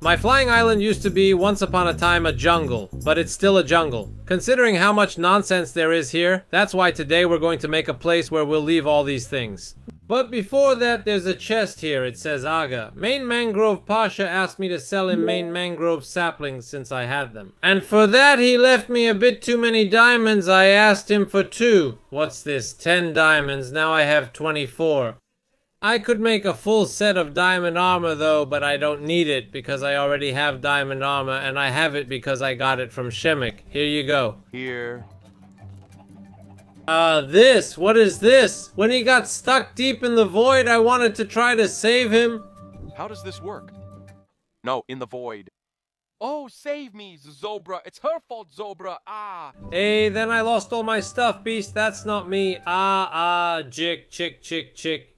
My flying island used to be, once upon a time, a jungle, but it's still a jungle. Considering how much nonsense there is here, that's why today we're going to make a place where we'll leave all these things. But before that, there's a chest here. It says Aga. Main Mangrove Pasha asked me to sell him main mangrove saplings since I had them. And for that, he left me a bit too many diamonds. I asked him for 2. What's this? 10 diamonds. Now I have 24. I could make a full set of diamond armor though, but I don't need it because I already have diamond armor, and I have it because I got it from Shemek. Here you go. Here. This? What is this? When he got stuck deep in the void, I wanted to try to save him. How does this work? No, in the void. Oh, save me, Zobra. It's her fault, Zobra. Ah. Hey, then I lost all my stuff, beast. That's not me. Chick, chick, chick, chick.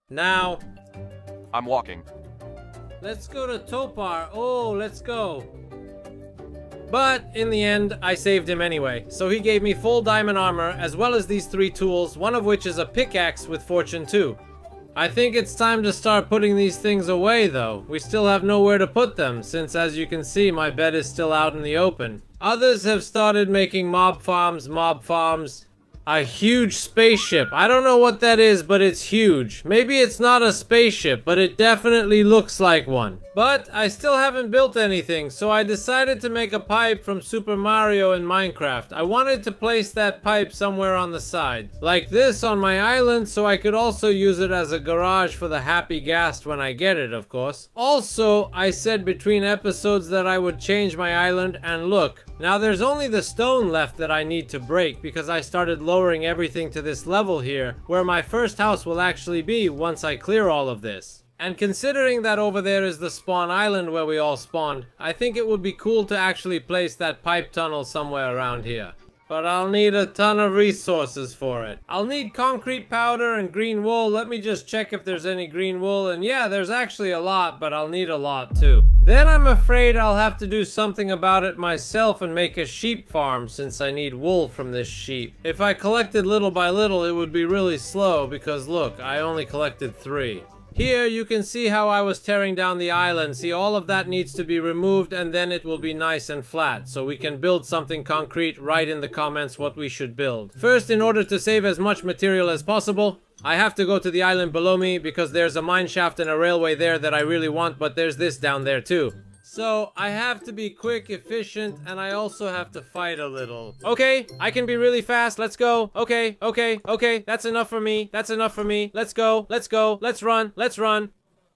Now, I'm walking. let's go to Topar. Oh, let's go. But in the end, I saved him anyway. So he gave me full diamond armor, as well as these 3 tools, one of which is a pickaxe with fortune 2. I think it's time to start putting these things away though. We still have nowhere to put them, since as you can see, my bed is still out in the open. Others have started making mob farms. A huge spaceship. I don't know what that is, but it's huge. Maybe it's not a spaceship, but it definitely looks like one. But I still haven't built anything, so I decided to make a pipe from Super Mario in Minecraft. I wanted to place that pipe somewhere on the side, like this on my island, so I could also use it as a garage for the happy Ghast when I get it, of course. Also, I said between episodes that I would change my island, and look. Now there's only the stone left that I need to break because I started lowering everything to this level here, where my first house will actually be once I clear all of this. And considering that over there is the spawn island where we all spawned, I think it would be cool to actually place that pipe tunnel somewhere around here. But I'll need a ton of resources for it. I'll need concrete powder and green wool. Let me just check if there's any green wool, and yeah, there's actually a lot, but I'll need a lot too. Then I'm afraid I'll have to do something about it myself and make a sheep farm, since I need wool from this sheep. If I collected little by little, it would be really slow because look, I only collected 3. Here you can see how I was tearing down the island. See, all of that needs to be removed and then it will be nice and flat. So we can build something concrete. Write in the comments what we should build. First, in order to save as much material as possible, I have to go to the island below me because there's a mine shaft and a railway there that I really want, but there's this down there too. So I have to be quick, efficient, and I also have to fight a little. Okay, I can be really fast. Let's go. Okay. That's enough for me. That's enough for me. Let's go. Let's run.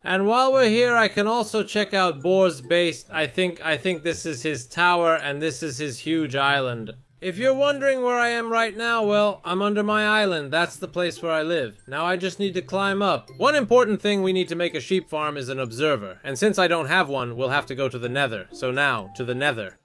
And while we're here, I can also check out Boar's base. I think this is his tower and this is his huge island. If you're wondering where I am right now, well, I'm under my island. That's the place where I live. Now I just need to climb up. One important thing we need to make a sheep farm is an observer. And since I don't have one, we'll have to go to the nether. So now, to the nether.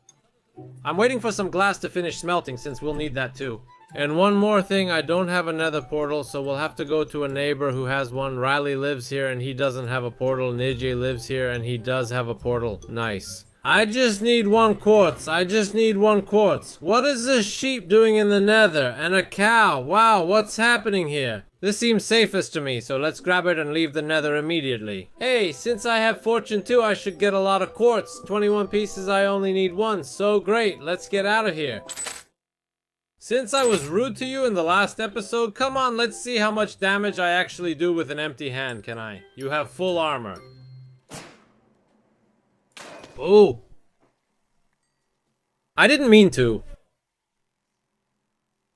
I'm waiting for some glass to finish smelting since we'll need that too. And one more thing, I don't have a nether portal, so we'll have to go to a neighbor who has one. Riley lives here and he doesn't have a portal. Nijay lives here and he does have a portal. Nice. I just need 1 quartz. What is a sheep doing in the nether? And a cow. Wow, what's happening here? This seems safest to me, so let's grab it and leave the nether immediately. Hey, since I have fortune 2, I should get a lot of quartz. 21 pieces, I only need 1. So great, let's get out of here. Since I was rude to you in the last episode, come on, let's see how much damage I actually do with an empty hand, can I? You have full armor. Oh! I didn't mean to.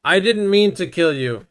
I didn't mean to kill you.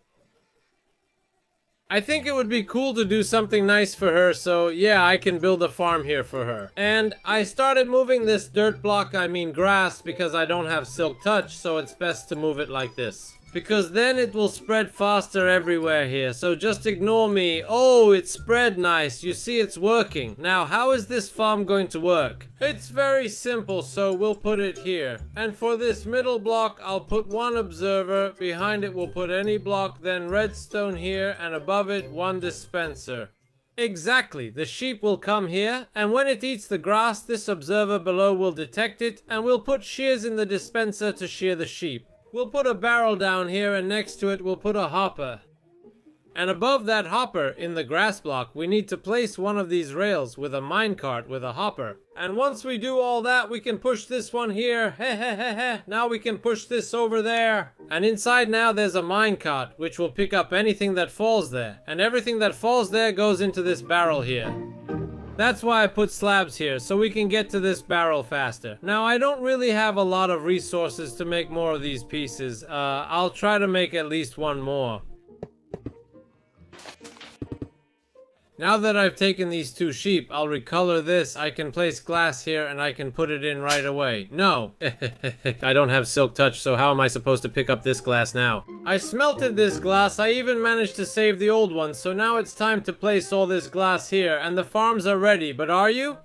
I think it would be cool to do something nice for her, so yeah, I can build a farm here for her. And I started moving this dirt block, grass, because I don't have silk touch, so it's best to move it like this. Because then it will spread faster everywhere here, so just ignore me. Oh, it spread nice. You see, it's working. Now, how is this farm going to work? It's very simple, so we'll put it here. And for this middle block, I'll put 1 observer. Behind it, we'll put any block, then redstone here, and above it, 1 dispenser. Exactly, the sheep will come here, and when it eats the grass, this observer below will detect it, and we'll put shears in the dispenser to shear the sheep. We'll put a barrel down here, and next to it we'll put a hopper. And above that hopper in the grass block, we need to place one of these rails with a minecart with a hopper. And once we do all that, we can push this one here. Now we can push this over there. And inside now there's a minecart, which will pick up anything that falls there. And everything that falls there goes into this barrel here. That's why I put slabs here, so we can get to this barrel faster. Now, I don't really have a lot of resources to make more of these pieces. I'll try to make at least one more. Now that I've taken these 2 sheep, I'll recolor this. I can place glass here and I can put it in right away. No! I don't have silk touch, so how am I supposed to pick up this glass now? I smelted this glass. I even managed to save the old one, so now it's time to place all this glass here, and the farms are ready, but are you?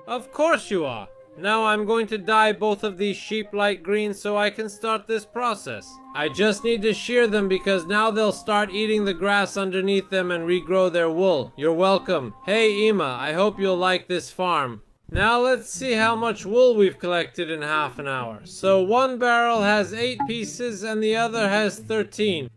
Of course you are! Now I'm going to dye both of these sheep light green so I can start this process. I just need to shear them because now they'll start eating the grass underneath them and regrow their wool. You're welcome. Hey Ima, I hope you'll like this farm. Now let's see how much wool we've collected in half an hour. So one barrel has 8 pieces and the other has 13.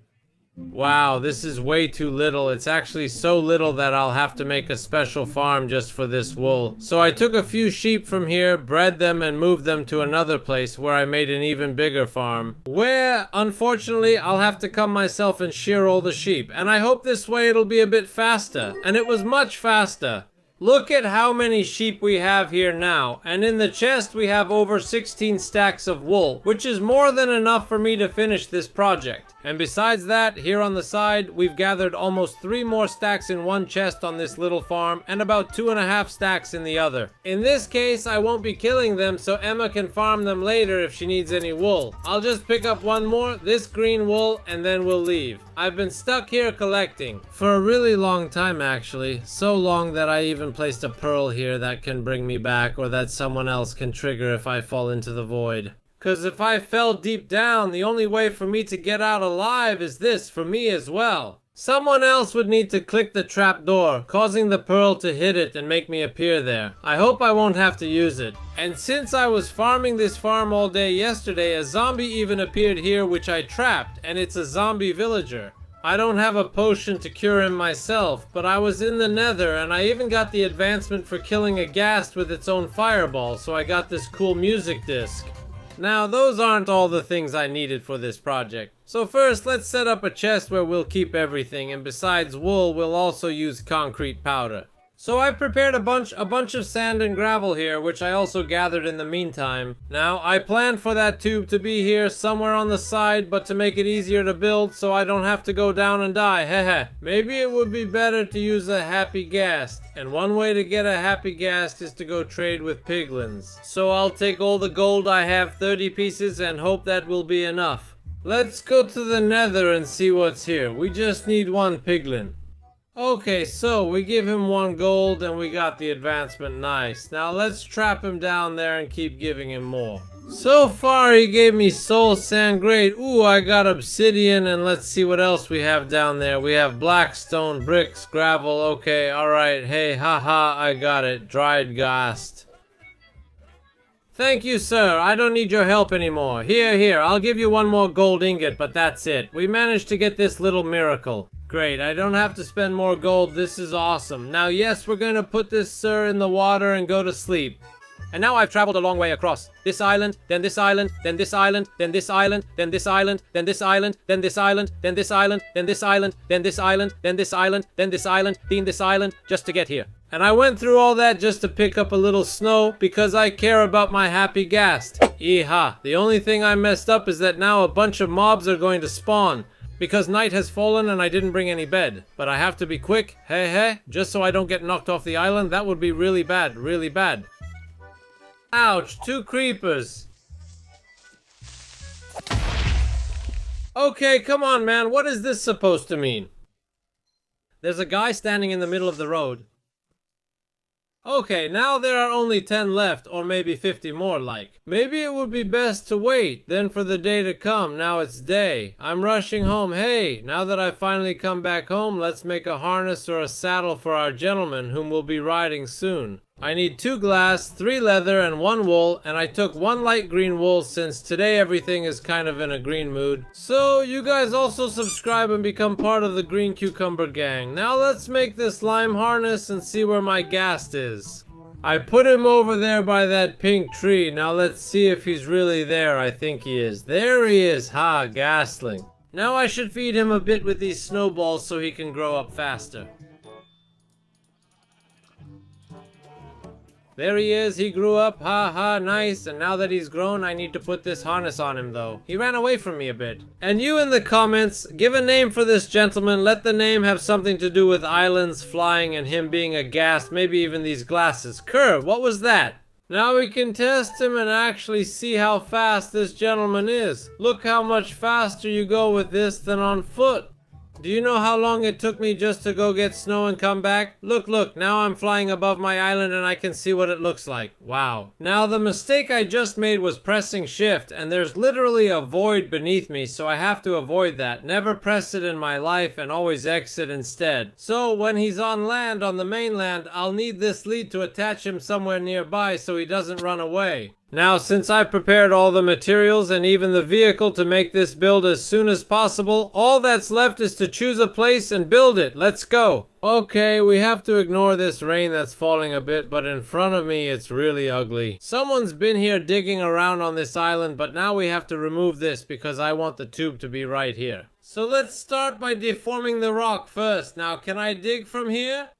Wow, this is way too little. It's actually so little that I'll have to make a special farm just for this wool. So I took a few sheep from here, bred them, and moved them to another place where I made an even bigger farm. Where, unfortunately, I'll have to come myself and shear all the sheep. And I hope this way it'll be a bit faster. And it was much faster. Look at how many sheep we have here now, and in the chest we have over 16 stacks of wool, which is more than enough for me to finish this project. And besides that, here on the side, we've gathered almost 3 more stacks in one chest on this little farm, and about 2.5 stacks in the other. In this case, I won't be killing them, so Emma can farm them later if she needs any wool. I'll just pick up one more, this green wool, and then we'll leave. I've been stuck here collecting for a really long time actually, so long that I even placed a pearl here that can bring me back, or that someone else can trigger if I fall into the void. Cause if I fell deep down, the only way for me to get out alive is this for me as well. Someone else would need to click the trap door, causing the pearl to hit it and make me appear there. I hope I won't have to use it. And since I was farming this farm all day yesterday, a zombie even appeared here which I trapped, and it's a zombie villager. I don't have a potion to cure him myself, but I was in the nether and I even got the advancement for killing a ghast with its own fireball, so I got this cool music disc. Now, those aren't all the things I needed for this project. So first, let's set up a chest where we'll keep everything, and besides wool, we'll also use concrete powder. So I prepared a bunch of sand and gravel here, which I also gathered in the meantime. Now, I planned for that tube to be here somewhere on the side, but to make it easier to build so I don't have to go down and die, heh. Maybe it would be better to use a happy ghast. And one way to get a happy ghast is to go trade with piglins. So I'll take all the gold I have, 30 pieces, and hope that will be enough. Let's go to the nether and see what's here. We just need 1 piglin. Okay, so we give him 1 gold and we got the advancement, nice. Now let's trap him down there and keep giving him more. So far he gave me soul sand, great. Ooh, I got obsidian, and let's see what else we have down there. We have black stone, bricks, gravel, okay, alright. Hey, haha, I got it, dried ghast. Thank you, sir. I don't need your help anymore. Here, I'll give you 1 more gold ingot, but that's it. We managed to get this little miracle. Great, I don't have to spend more gold. This is awesome. Now, yes, we're gonna put this sir in the water and go to sleep. And now I've traveled a long way across this island, then this island, then this island, then this island, then this island, then this island, then this island, then this island, then this island, then this island, then this island, then this island, then this island, just to get here. And I went through all that just to pick up a little snow because I care about my happy ghast. Yeehaw. The only thing I messed up is that now a bunch of mobs are going to spawn. Because night has fallen and I didn't bring any bed. But I have to be quick, hey, just so I don't get knocked off the island. That would be really bad, really bad. Ouch, 2 creepers. Okay, come on, man, what is this supposed to mean? There's a guy standing in the middle of the road. Okay, now there are only 10 left, or maybe 50 more like. Maybe it would be best to wait, then for the day to come. Now it's day. I'm rushing home. Hey, now that I've finally come back home, let's make a harness or a saddle for our gentleman whom we'll be riding soon. I need 2 glass, 3 leather, and 1 wool, and I took 1 light green wool since today everything is kind of in a green mood. So you guys also subscribe and become part of the green cucumber gang. Now let's make this lime harness and see where my Ghast is. I put him over there by that pink tree. Now let's see if he's really there. I think he is. There he is. Ha, Ghastling. Now I should feed him a bit with these snowballs so he can grow up faster. There he is, he grew up, ha ha, nice, and now that he's grown, I need to put this harness on him though. He ran away from me a bit. And you in the comments, give a name for this gentleman, let the name have something to do with islands, flying, and him being a Ghast, maybe even these glasses. Kerr, what was that? Now we can test him and actually see how fast this gentleman is. Look how much faster you go with this than on foot. Do you know how long it took me just to go get snow and come back? Look, now I'm flying above my island and I can see what it looks like. Wow. Now the mistake I just made was pressing shift, and there's literally a void beneath me, so I have to avoid that. Never press it in my life and always exit instead. So when he's on land, on the mainland, I'll need this lead to attach him somewhere nearby so he doesn't run away. Now, since I've prepared all the materials and even the vehicle to make this build as soon as possible, all that's left is to choose a place and build it. Let's go. Okay, we have to ignore this rain that's falling a bit, but in front of me it's really ugly. Someone's been here digging around on this island, but now we have to remove this because I want the tube to be right here. So let's start by deforming the rock first. Now, can I dig from here?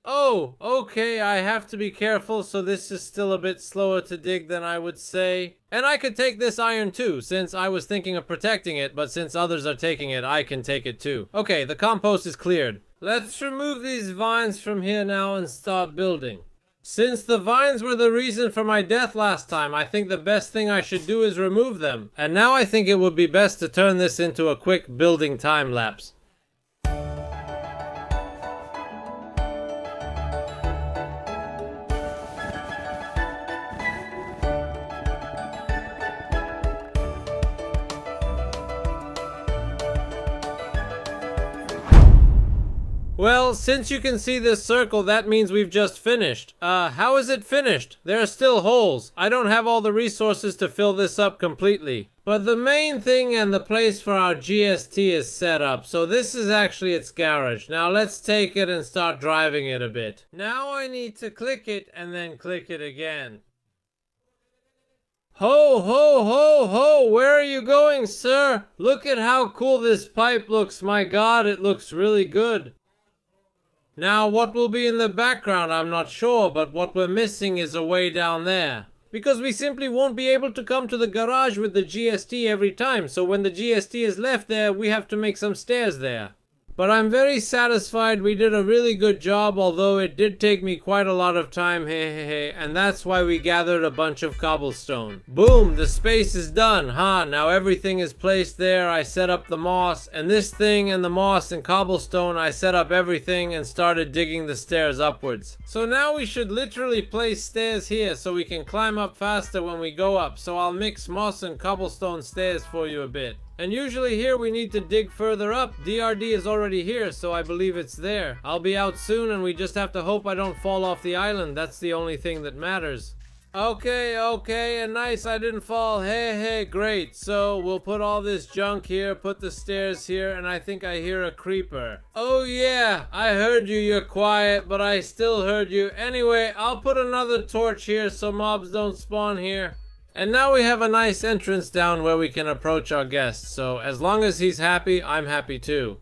Oh, okay, I have to be careful, so this is still a bit slower to dig than I would say. And I could take this iron too, since I was thinking of protecting it, but since others are taking it, I can take it too. Okay, the compost is cleared. Let's remove these vines from here now and start building. Since the vines were the reason for my death last time, I think the best thing I should do is remove them. And now I think it would be best to turn this into a quick building time lapse. Well, since you can see this circle, that means we've just finished. How is it finished? There are still holes. I don't have all the resources to fill this up completely. But the main thing and the place for our GST is set up, so this is actually its garage. Now let's take it and start driving it a bit. Now I need to click it and then click it again. Ho, ho, ho, ho! Where are you going, sir? Look at how cool this pipe looks. My God, it looks really good. Now, what will be in the background, I'm not sure, but what we're missing is a way down there. Because we simply won't be able to come to the garage with the GST every time, so when the GST is left there, we have to make some stairs there. But I'm very satisfied we did a really good job, although it did take me quite a lot of time, and that's why we gathered a bunch of cobblestone. Boom, the space is done, now everything is placed there. I set up the moss, and this thing and the moss and cobblestone, I set up everything and started digging the stairs upwards. So now we should literally place stairs here so we can climb up faster when we go up. So I'll mix moss and cobblestone stairs for you a bit. And usually here we need to dig further up. DRD is already here, so I believe it's there. I'll be out soon and we just have to hope I don't fall off the island. That's the only thing that matters. Okay, and nice, I didn't fall. Hey, great. So we'll put all this junk here, put the stairs here, and I think I hear a creeper. Oh yeah, I heard you, you're quiet, but I still heard you. Anyway, I'll put another torch here so mobs don't spawn here. And now we have a nice entrance down where we can approach our guest, so as long as he's happy, I'm happy too.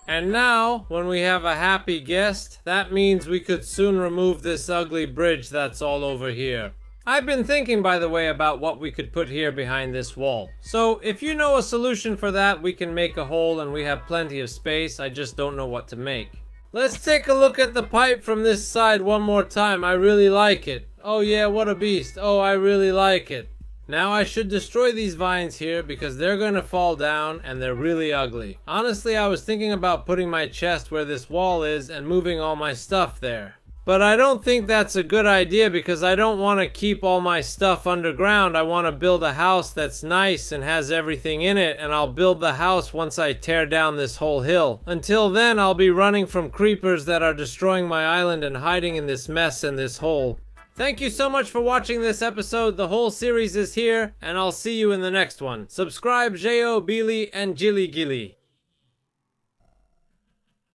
And now, when we have a happy guest, that means we could soon remove this ugly bridge that's all over here. I've been thinking, by the way, about what we could put here behind this wall. So, if you know a solution for that, we can make a hole and we have plenty of space, I just don't know what to make. Let's take a look at the pipe from this side one more time, I really like it. Oh yeah, what a beast. Oh, I really like it. Now I should destroy these vines here because they're gonna fall down and they're really ugly. Honestly, I was thinking about putting my chest where this wall is and moving all my stuff there. But I don't think that's a good idea because I don't want to keep all my stuff underground. I want to build a house that's nice and has everything in it, and I'll build the house once I tear down this whole hill. Until then, I'll be running from creepers that are destroying my island and hiding in this mess and this hole. Thank you so much for watching this episode. The whole series is here, and I'll see you in the next one. Subscribe, J.O. Beely, and Jilly Gilly.